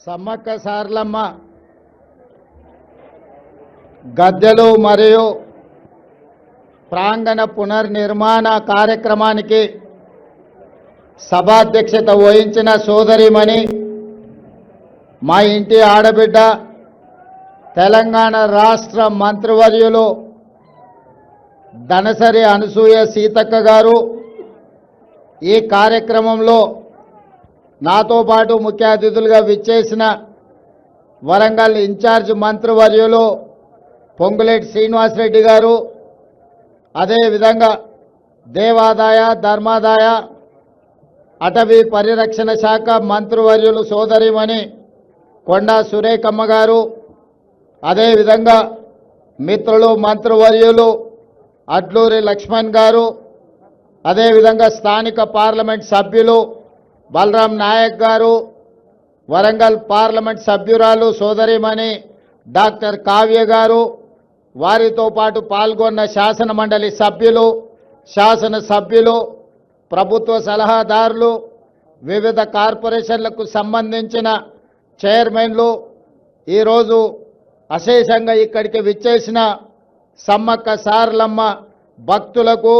సమ్మక్క సారలమ్మ గద్దెలు మరియు ప్రాంగణ పునర్నిర్మాణ కార్యక్రమానికి సభాధ్యక్షత వహించిన సోదరిమణి మా ఇంటి ఆడబిడ్డ తెలంగాణ రాష్ట్ర మంత్రివర్యులు దనసరి అనసూయ సీతక్క గారు ఈ కార్యక్రమంలో నాతో పాటు ముఖ్య అతిథులుగా విచ్చేసిన వరంగల్ ఇన్ఛార్జ్ మంత్రివర్యులు పొంగులేటి శ్రీనివాసరెడ్డి గారు, అదేవిధంగా దేవాదాయ ధర్మాదాయ అటవీ పరిరక్షణ శాఖ మంత్రివర్యులు సోదరిమణి కొండా సురేఖమ్మ గారు, అదేవిధంగా మిత్రులు మంత్రివర్యులు అడ్లూరి లక్ష్మణ్ గారు, అదేవిధంగా స్థానిక పార్లమెంట్ సభ్యులు బలరాం నాయక్ గారు, వరంగల్ పార్లమెంట్ సభ్యురాలు సోదరిమణి డాక్టర్ కావ్య గారు, వారితో పాటు పాల్గొన్న శాసన మండలి సభ్యులు, శాసనసభ్యులు, ప్రభుత్వ సలహాదారులు, వివిధ కార్పొరేషన్లకు సంబంధించిన చైర్మన్లు, ఈరోజు అశేషంగా ఇక్కడికి విచ్చేసిన సమ్మక్క సారలమ్మ భక్తులకు,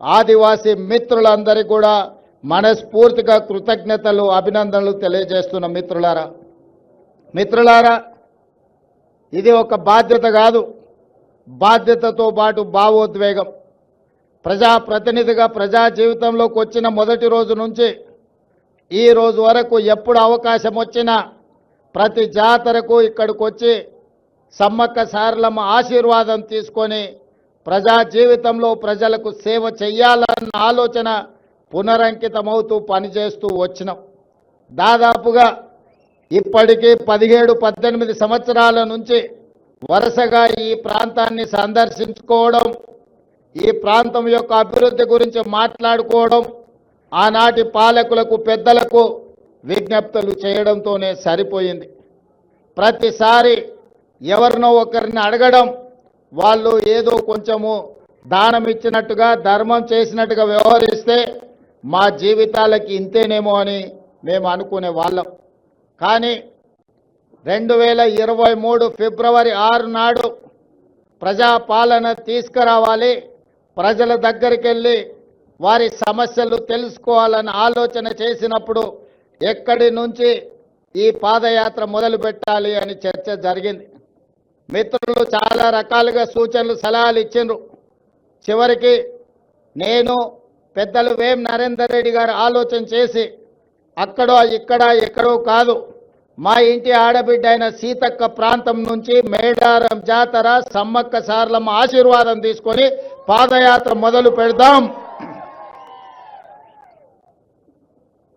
ఆదివాసీ మిత్రులందరికీ కూడా మనస్ఫూర్తిగా కృతజ్ఞతలు, అభినందనలు తెలియజేస్తున్న మిత్రులారా, ఇది ఒక బాధ్యత కాదు, బాధ్యతతో పాటు భావోద్వేగం. ప్రజాప్రతినిధిగా ప్రజా జీవితంలోకి వచ్చిన మొదటి రోజు నుంచి ఈ రోజు వరకు ఎప్పుడు అవకాశం వచ్చినా ప్రతి జాతరకు ఇక్కడికి వచ్చి సమ్మక్క సారలమ్మ ఆశీర్వాదం తీసుకొని ప్రజా జీవితంలో ప్రజలకు సేవ చేయాలన్న ఆలోచన పునరంకితమవుతూ పనిచేస్తూ వచ్చినాం. దాదాపుగా ఇప్పటికీ 17-18 సంవత్సరాల నుంచి వరుసగా ఈ ప్రాంతాన్ని సందర్శించుకోవడం, ఈ ప్రాంతం యొక్క అభివృద్ధి గురించి మాట్లాడుకోవడం, ఆనాటి పాలకులకు పెద్దలకు విజ్ఞప్తులు చేయడంతోనే సరిపోయింది. ప్రతిసారి ఎవరినో ఒకరిని అడగడం, వాళ్ళు ఏదో కొంచెము దానం ఇచ్చినట్టుగా ధర్మం చేసినట్టుగా వ్యవహరిస్తే మా జీవితాలకి ఇంతేనేమో అని మేము అనుకునే వాళ్ళం. కానీ 2023 ఫిబ్రవరి 6 నాడు ప్రజాపాలన తీసుకురావాలి, ప్రజల దగ్గరికి వెళ్ళి వారి సమస్యలు తెలుసుకోవాలని ఆలోచన చేసినప్పుడు ఎక్కడి నుంచి ఈ పాదయాత్ర మొదలు పెట్టాలి అని చర్చ జరిగింది. మిత్రులు చాలా రకాలుగా సూచనలు సలహాలు ఇచ్చిండ్రు. చివరికి నేను పెద్దలు వేం నరేందర్ రెడ్డి గారు ఆలోచన చేసి అక్కడో ఇక్కడ ఎక్కడో కాదు, మా ఇంటి ఆడబిడ్డ అయిన సీతక్క ప్రాంతం నుంచి మేడారం జాతర సమ్మక్క సారలమ్మ ఆశీర్వాదం తీసుకొని పాదయాత్ర మొదలు పెడదాం,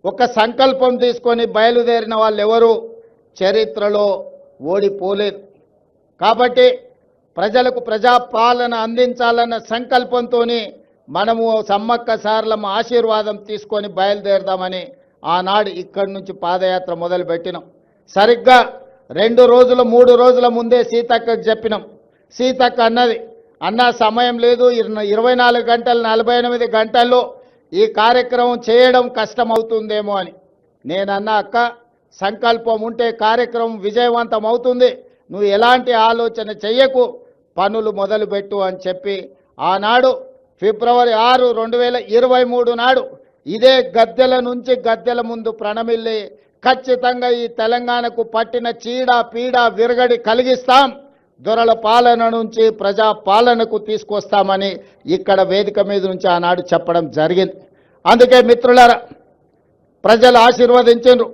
ఒక సంకల్పం తీసుకొని బయలుదేరిన వాళ్ళు ఎవరు చరిత్రలో ఓడిపోలేదు. కాబట్టి ప్రజలకు ప్రజాపాలన అందించాలన్న సంకల్పంతో మనము సమ్మక్క సారలమ్మ ఆశీర్వాదం తీసుకొని బయలుదేరదామని ఆనాడు ఇక్కడి నుంచి పాదయాత్ర మొదలుపెట్టినాం. సరిగ్గా 2 రోజులు 3 రోజుల ముందే సీతక్కకు చెప్పినాం. సీతక్క అన్నది, అన్న సమయం లేదు, 24 గంటలు 48 గంటల్లో ఈ కార్యక్రమం చేయడం కష్టమవుతుందేమో అని. నేనన్నా, అక్క సంకల్పం ఉంటే కార్యక్రమం విజయవంతం అవుతుంది, నువ్వు ఎలాంటి ఆలోచన చెయ్యకు, పనులు మొదలుపెట్టు అని చెప్పి ఆనాడు ఫిబ్రవరి 6, 2023 నాడు ఇదే గద్దెల నుంచి గద్దెల ముందు ప్రణమిల్లి ఖచ్చితంగా ఈ తెలంగాణకు పట్టిన చీడ పీడ విరగడి కలిగిస్తాం, దొరల పాలన నుంచి ప్రజా పాలనకు తీసుకొస్తామని ఇక్కడ వేదిక మీద నుంచి ఆనాడు చెప్పడం జరిగింది. అందుకే మిత్రులారా, ప్రజలు ఆశీర్వదించారు,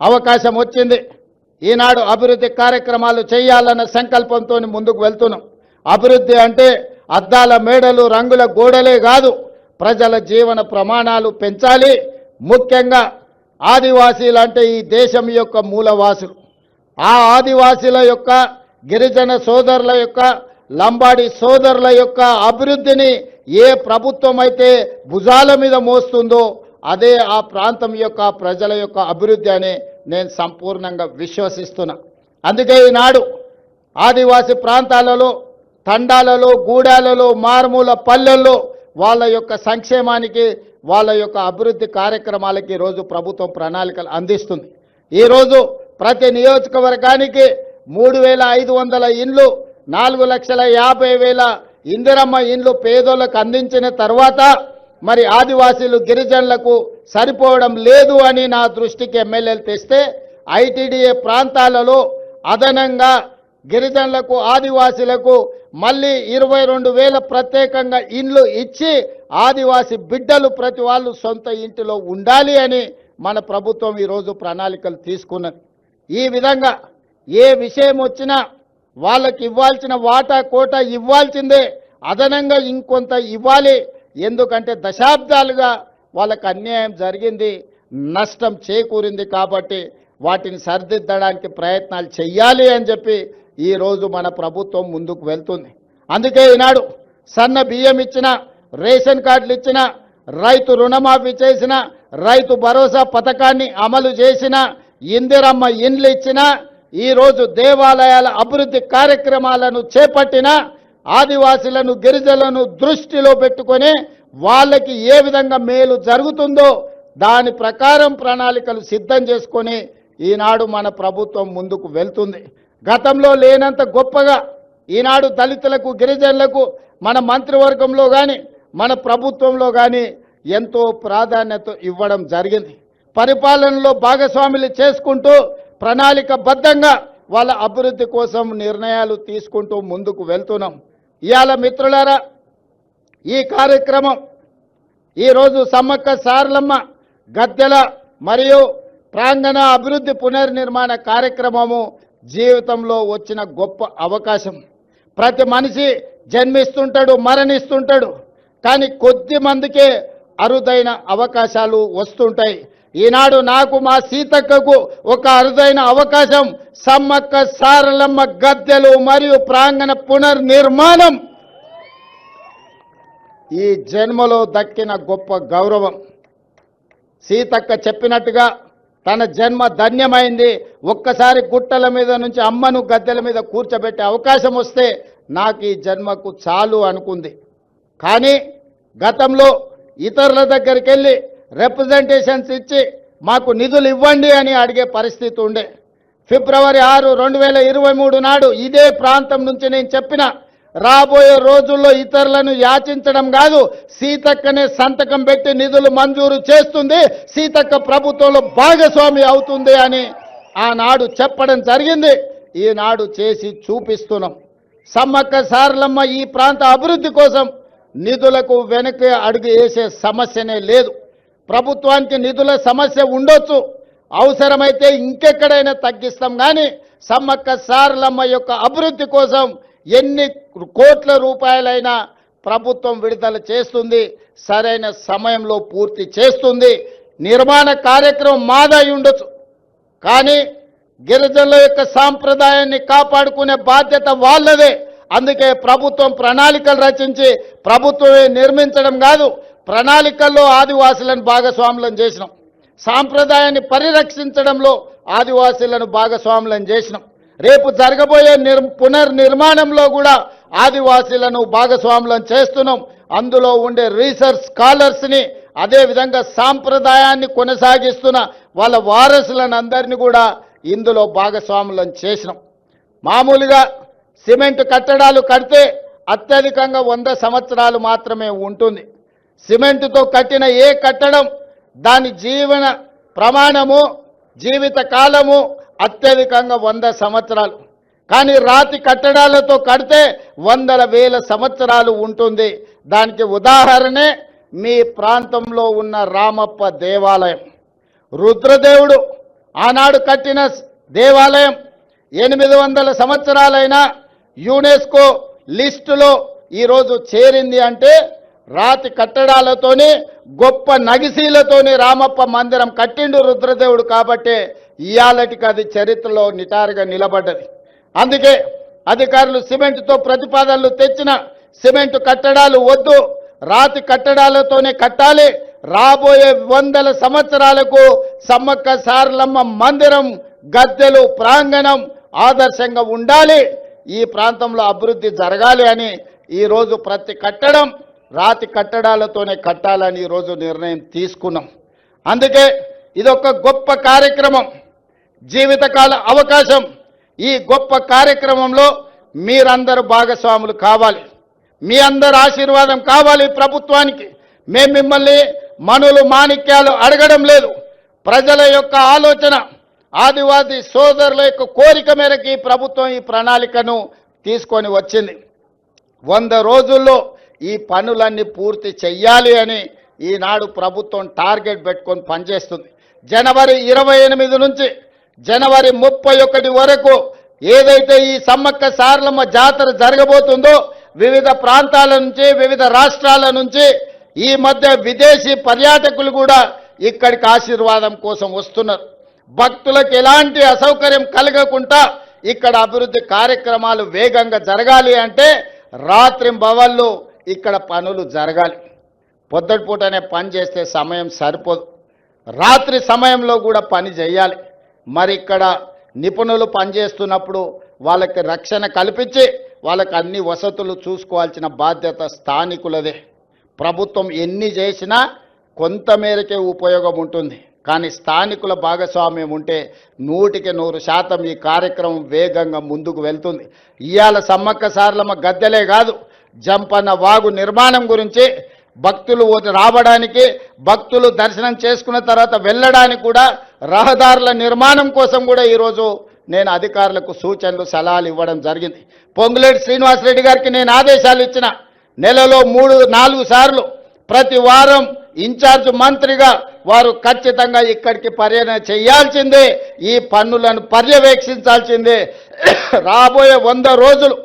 అవకాశం వచ్చింది. ఈనాడు అభివృద్ధి కార్యక్రమాలు చేయాలన్న సంకల్పంతో ముందుకు వెళ్తున్నాం. అభివృద్ధి అంటే అద్దాల మేడలు రంగుల గోడలే కాదు, ప్రజల జీవన ప్రమాణాలు పెంచాలి. ముఖ్యంగా ఆదివాసీలు అంటే ఈ దేశం యొక్క మూలవాసులు. ఆ ఆదివాసీల యొక్క, గిరిజన సోదరుల యొక్క, లంబాడి సోదరుల యొక్క అభివృద్ధిని ఏ ప్రభుత్వం అయితే భుజాల మీద మోస్తుందో అదే ఆ ప్రాంతం యొక్క ప్రజల యొక్క అభివృద్ధి అని నేను సంపూర్ణంగా విశ్వసిస్తున్నా. అందుకే ఈనాడు ఆదివాసీ ప్రాంతాలలో, తండాలలో, గూడాలలో, మారుమూల పల్లెల్లో వాళ్ళ యొక్క సంక్షేమానికి, వాళ్ళ యొక్క అభివృద్ధి కార్యక్రమాలకి ఈరోజు ప్రభుత్వం ప్రణాళికలు అందిస్తుంది. ఈరోజు ప్రతి నియోజకవర్గానికి 3,500 ఇండ్లు, 4,50,000 ఇందిరమ్మ ఇండ్లు పేదోళ్లకు అందించిన తర్వాత మరి ఆదివాసీలు గిరిజనులకు సరిపోవడం లేదు అని నా దృష్టికి ఎమ్మెల్యేలు తెస్తే ఐటీడీఏ ప్రాంతాలలో అదనంగా గిరిజనులకు ఆదివాసీలకు మళ్ళీ 22,000 ప్రత్యేకంగా ఇండ్లు ఇచ్చి ఆదివాసీ బిడ్డలు ప్రతి వాళ్ళు సొంత ఇంటిలో ఉండాలి అని మన ప్రభుత్వం ఈరోజు ప్రణాళికలు తీసుకున్నది. ఈ విధంగా ఏ విషయం వచ్చినా వాళ్ళకి ఇవ్వాల్సిన వాటా కోటా ఇవ్వాల్సిందే, అదనంగా ఇంకొంత ఇవ్వాలి. ఎందుకంటే దశాబ్దాలుగా వాళ్ళకు అన్యాయం జరిగింది, నష్టం చేకూరింది. కాబట్టి వాటిని సరిదిద్దడానికి ప్రయత్నాలు చేయాలి అని చెప్పి ఈరోజు మన ప్రభుత్వం ముందుకు వెళ్తుంది. అందుకే ఈనాడు సన్న బియ్యం ఇచ్చిన, రేషన్ కార్డులు ఇచ్చిన, రైతు రుణమాఫీ చేసిన, రైతు భరోసా పథకాన్ని అమలు చేసిన, ఇందిరమ్మ ఇండ్లు ఇచ్చిన, ఈరోజు దేవాలయాల అభివృద్ధి కార్యక్రమాలను చేపట్టిన, ఆదివాసీలను గిరిజనులను దృష్టిలో పెట్టుకొని వాళ్ళకి ఏ విధంగా మేలు జరుగుతుందో దాని ప్రకారం ప్రణాళికలు సిద్ధం చేసుకొని ఈనాడు మన ప్రభుత్వం ముందుకు వెళ్తుంది. గతంలో లేనంత గొప్పగా ఈనాడు దళితులకు గిరిజనులకు మన మంత్రివర్గంలో కానీ మన ప్రభుత్వంలో కానీ ఎంతో ప్రాధాన్యత ఇవ్వడం జరిగింది. పరిపాలనలో భాగస్వాములు చేసుకుంటూ ప్రణాళికబద్ధంగా వాళ్ళ అభివృద్ధి కోసం నిర్ణయాలు తీసుకుంటూ ముందుకు వెళ్తున్నాం. ఇవాళ మిత్రులారా, ఈ కార్యక్రమం ఈరోజు సమ్మక్క సారలమ్మ గద్దెల మరియు ప్రాంగణ అభివృద్ధి పునర్నిర్మాణ కార్యక్రమము జీవితంలో వచ్చిన గొప్ప అవకాశం. ప్రతి మనిషి జన్మిస్తుంటాడు, మరణిస్తుంటాడు, కానీ కొద్ది మందికే అరుదైన అవకాశాలు వస్తుంటాయి. ఈనాడు నాకు మా సీతక్కకు ఒక అరుదైన అవకాశం, సమ్మక్క సారలమ్మ గద్దెలు మరియు ప్రాంగణ పునర్నిర్మాణం ఈ జన్మలో దక్కిన గొప్ప గౌరవం. సీతక్క చెప్పినట్టుగా తన జన్మ ధన్యమైంది. ఒక్కసారి గుట్టల మీద నుంచి అమ్మను గద్దెల మీద కూర్చోబెట్టే అవకాశం వస్తే నాకు ఈ జన్మకు చాలు అనుకుంది. కానీ గతంలో ఇతరుల దగ్గరికి వెళ్ళి రిప్రజెంటేషన్స్ ఇచ్చి మాకు నిధులు ఇవ్వండి అని అడిగే పరిస్థితి ఉండే. ఫిబ్రవరి 6, 2023 నాడు ఇదే ప్రాంతం నుంచి నేను చెప్పిన, రాబోయే రోజుల్లో ఇతరులను యాచించడం కాదు, సీతక్కనే సంతకం పెట్టి నిధులు మంజూరు చేస్తుంది, సీతక్క ప్రభుత్వంలో భాగస్వామి అవుతుంది అని ఆనాడు చెప్పడం జరిగింది. ఈనాడు చేసి చూపిస్తున్నాం. సమ్మక్క సారలమ్మ ఈ ప్రాంత అభివృద్ధి కోసం నిధులకు వెనక్కి అడుగు వేసే సమస్యనే లేదు. ప్రభుత్వానికి నిధుల సమస్య ఉండొచ్చు, అవసరమైతే ఇంకెక్కడైనా తగ్గిస్తాం. కానీ సమ్మక్క సారలమ్మ యొక్క అభివృద్ధి కోసం ఎన్ని కోట్ల రూపాయలైనా ప్రభుత్వం విడుదల చేస్తుంది, సరైన సమయంలో పూర్తి చేస్తుంది. నిర్మాణ కార్యక్రమం మాదై ఉండొచ్చు, కానీ గిరిజనుల యొక్క సాంప్రదాయాన్ని కాపాడుకునే బాధ్యత వాళ్ళదే. అందుకే ప్రభుత్వం ప్రణాళికలు రచించి ప్రభుత్వమే నిర్మించడం కాదు, ప్రణాళికల్లో ఆదివాసులను భాగస్వాములను చేసినాం. సాంప్రదాయాన్ని పరిరక్షించడంలో ఆదివాసీలను భాగస్వాములను చేసినాం. రేపు జరగబోయే పునర్నిర్మాణంలో కూడా ఆదివాసీలను భాగస్వాములను చేస్తున్నాం. అందులో ఉండే రీసెర్చ్ స్కాలర్స్ని, అదేవిధంగా సాంప్రదాయాన్ని కొనసాగిస్తున్న వాళ్ళ వారసులను అందరినీ కూడా ఇందులో భాగస్వాములను చేసినాం. మామూలుగా సిమెంట్ కట్టడాలు కడితే అత్యధికంగా 100 సంవత్సరాలు మాత్రమే ఉంటుంది. సిమెంటుతో కట్టిన ఏ కట్టడం దాని జీవన ప్రమాణము, జీవిత కాలము అత్యధికంగా 100 సంవత్సరాలు. కానీ రాతి కట్టడాలతో కడితే 100,000 సంవత్సరాలు ఉంటుంది. దానికి ఉదాహరణే మీ ప్రాంతంలో ఉన్న రామప్ప దేవాలయం. రుద్రదేవుడు ఆనాడు కట్టిన దేవాలయం 800 సంవత్సరాలైనా యునెస్కో లిస్టులో ఈరోజు చేరింది అంటే రాతి కట్టడాలతోని, గొప్ప నగిశీలతోని రామప్ప మందిరం కట్టిండు రుద్రదేవుడు. కాబట్టి ఇయాలటికి అది చరిత్రలో నిటారుగా నిలబడ్డది. అందుకే అధికారులు సిమెంట్తో ప్రతిపాదనలు తెచ్చిన సిమెంట్ కట్టడాలు వద్దు, రాతి కట్టడాలతోనే కట్టాలి. రాబోయే 100 సంవత్సరాలకు సమ్మక్క సారలమ్మ మందిరం, గద్దెలు, ప్రాంగణం ఆదర్శంగా ఉండాలి, ఈ ప్రాంతంలో అభివృద్ధి జరగాలి అని ఈరోజు ప్రతి కట్టడం రాతి కట్టడాలతోనే కట్టాలని ఈరోజు నిర్ణయం తీసుకున్నాం. అందుకే ఇదొక గొప్ప కార్యక్రమం. జీవితకాల అవకాశం. ఈ గొప్ప కార్యక్రమంలో మీరందరూ భాగస్వాములు కావాలి. మీ అందరి ఆశీర్వాదం కావాలి ప్రభుత్వానికి. మేము మిమ్మల్ని మనులు మాణిక్యాలు అడగడం లేదు. ప్రజల యొక్క ఆలోచన, ఆదివాసీ సోదరుల యొక్క కోరిక మేరకు ఈ ప్రభుత్వం ఈ ప్రణాళికను తీసుకొని వచ్చింది. 100 రోజుల్లో ఈ పనులన్నీ పూర్తి చెయ్యాలి అని ఈనాడు ప్రభుత్వం టార్గెట్ పెట్టుకొని పనిచేస్తుంది. జనవరి 28 నుంచి జనవరి 31 వరకు ఏదైతే ఈ సమ్మక్క సారలమ్మ జాతర జరగబోతుందో వివిధ ప్రాంతాల నుంచి, వివిధ రాష్ట్రాల నుంచి ఈ మధ్య విదేశీ పర్యాటకులు కూడా ఇక్కడికి ఆశీర్వాదం కోసం వస్తున్నారు. భక్తులకు ఎలాంటి అసౌకర్యం కలగకుండా ఇక్కడ అభివృద్ధి కార్యక్రమాలు వేగంగా జరగాలి అంటే రాత్రింబవళ్ళు ఇక్కడ పనులు జరగాలి. పొద్దుటిపూటనే పని చేస్తే సమయం సరిపోదు, రాత్రి సమయంలో కూడా పని చేయాలి. మరి ఇక్కడ నిపుణులు పనిచేస్తున్నప్పుడు వాళ్ళకి రక్షణ కల్పించి వాళ్ళకి అన్ని వసతులు చూసుకోవాల్సిన బాధ్యత స్థానికులదే. ప్రభుత్వం ఎన్ని చేసినా కొంతమేరకే ఉపయోగం ఉంటుంది, కానీ స్థానికుల భాగస్వామ్యం ఉంటే 100% ఈ కార్యక్రమం వేగంగా ముందుకు వెళ్తుంది. ఇవాళ సమ్మక్క సారలమ్మ గద్దెలే కాదు, జంపన్న వాగు నిర్మాణం గురించి, భక్తులు రావడానికి, భక్తులు దర్శనం చేసుకున్న తర్వాత వెళ్ళడానికి కూడా రహదారుల నిర్మాణం కోసం కూడా ఈరోజు నేను అధికారులకు సూచనలు సలహాలు ఇవ్వడం జరిగింది. పొంగులేటి శ్రీనివాసరెడ్డి గారికి నేను ఆదేశాలు ఇచ్చిన, నెలలో 3-4 సార్లు ప్రతి వారం ఇన్ఛార్జ్ మంత్రిగా వారు ఖచ్చితంగా ఇక్కడికి పర్యటన చేయాల్సిందే, ఈ పన్నులను పర్యవేక్షించాల్సిందే. రాబోయే 100 రోజులు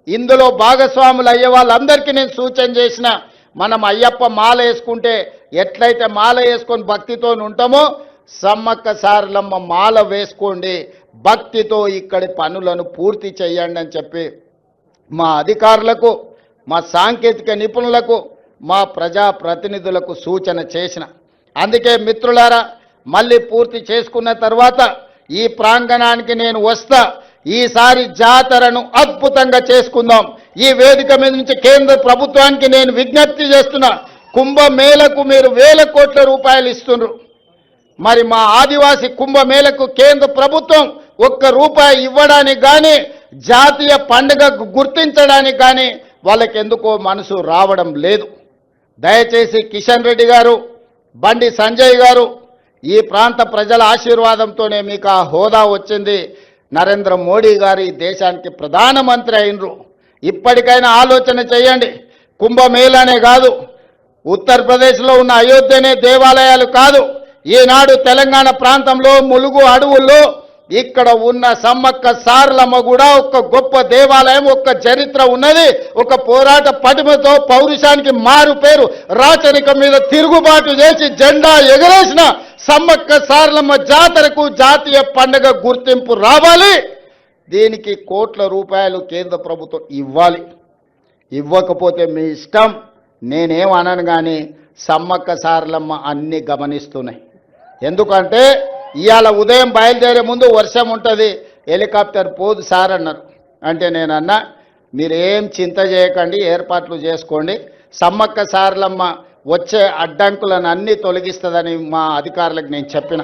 ఇందులో భాగస్వాములు అయ్యే వాళ్ళందరికీ నేను సూచన చేసిన, మనం అయ్యప్ప మాల వేసుకుంటే ఎట్లయితే మాల వేసుకొని భక్తితో ఉంటామో సమ్మక్క సారలమ్మ మాల వేసుకోండి, భక్తితో ఇక్కడి పనులను పూర్తి చేయండి అని చెప్పి మా అధికారులకు, మా సాంకేతిక నిపుణులకు, మా ప్రజాప్రతినిధులకు సూచన చేసిన. అందుకే మిత్రులారా, మళ్ళీ పూర్తి చేసుకున్న తర్వాత ఈ ప్రాంగణానికి నేను వస్తా. ఈసారి జాతరను అద్భుతంగా చేసుకుందాం. ఈ వేదిక మీద నుంచి కేంద్ర ప్రభుత్వానికి నేను విజ్ఞప్తి చేస్తున్నా, కుంభమేళకు మీరు 1000 కోట్ల రూపాయలు ఇస్తున్నారు. మరి మా ఆదివాసీ కుంభమేళకు కేంద్ర ప్రభుత్వం 1 రూపాయి ఇవ్వడానికి కానీ, జాతీయ పండుగ గుర్తించడానికి కానీ వాళ్ళకి ఎందుకో మనసు రావడం లేదు. దయచేసి కిషన్ రెడ్డి గారు, బండి సంజయ్ గారు, ఈ ప్రాంత ప్రజల ఆశీర్వాదంతోనే మీకు ఆ హోదా వచ్చింది. నరేంద్ర మోడీ గారు ఈ దేశానికి ప్రధానమంత్రి అయినరు. ఇప్పటికైనా ఆలోచన చేయండి. కుంభమేళానే కాదు, ఉత్తరప్రదేశ్లో ఉన్న అయోధ్యనే దేవాలయాలు కాదు, ఈనాడు తెలంగాణ ప్రాంతంలో ములుగు అడవుల్లో ఇక్కడ ఉన్న సమ్మక్క సారలమ్మ కూడా ఒక గొప్ప దేవాలయం, ఒక చరిత్ర ఉన్నది. ఒక పోరాట పటిమతో పౌరుషానికి మారు పేరు, రాచరికం మీద తిరుగుబాటు చేసి జెండా ఎగరేసిన సమ్మక్క సారలమ్మ జాతరకు జాతీయ పండుగ గుర్తింపు రావాలి. దీనికి కోట్ల రూపాయలు కేంద్ర ప్రభుత్వం ఇవ్వాలి. ఇవ్వకపోతే మీ ఇష్టం, నేనేం అనను. కానీ సమ్మక్క సారలమ్మ అన్ని గమనిస్తున్నాయి. ఎందుకంటే ఇవాళ ఉదయం బయలుదేరే ముందు వర్షం ఉంటుంది, హెలికాప్టర్ పోదు సార్ అన్నారు. అంటే నేను అన్నా, మీరేం చింత చేయకండి, ఏర్పాట్లు చేసుకోండి, సమ్మక్క సారలమ్మ వచ్చే అడ్డంకులను అన్నీ తొలగిస్తుందని మా అధికారులకు నేను చెప్పిన.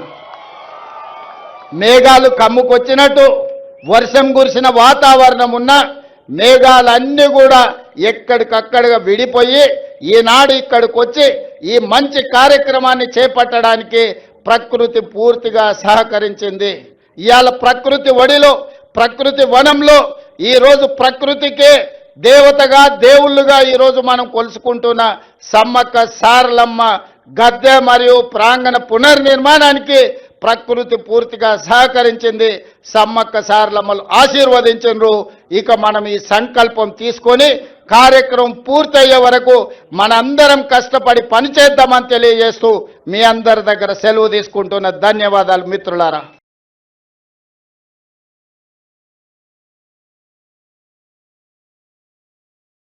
మేఘాలు కమ్ముకొచ్చినట్టు వర్షం కురిసిన వాతావరణం ఉన్న మేఘాలన్నీ కూడా ఎక్కడికక్కడగా విడిపోయి ఈనాడు ఇక్కడికి వచ్చి ఈ మంచి కార్యక్రమాన్ని చేపట్టడానికి ప్రకృతి పూర్తిగా సహకరించింది. ఇవాళ ప్రకృతి ఒడిలో, ప్రకృతి వనంలో ఈరోజు ప్రకృతికే దేవతగా, దేవుళ్ళుగా ఈరోజు మనం కొలుసుకుంటున్న సమ్మక్క సారలమ్మ గద్దె మరియు ప్రాంగణ పునర్నిర్మాణానికి ప్రకృతి పూర్తిగా సహకరించింది. సమ్మక్క సారలమ్మలు ఆశీర్వదించరు. ఇక మనం ఈ సంకల్పం తీసుకొని కార్యక్రమం పూర్తయ్యే వరకు మనందరం కష్టపడి పనిచేద్దామని తెలియజేస్తూ మీ అందరి దగ్గర సెలవు తీసుకుంటున్న ధన్యవాదాలు మిత్రులారా.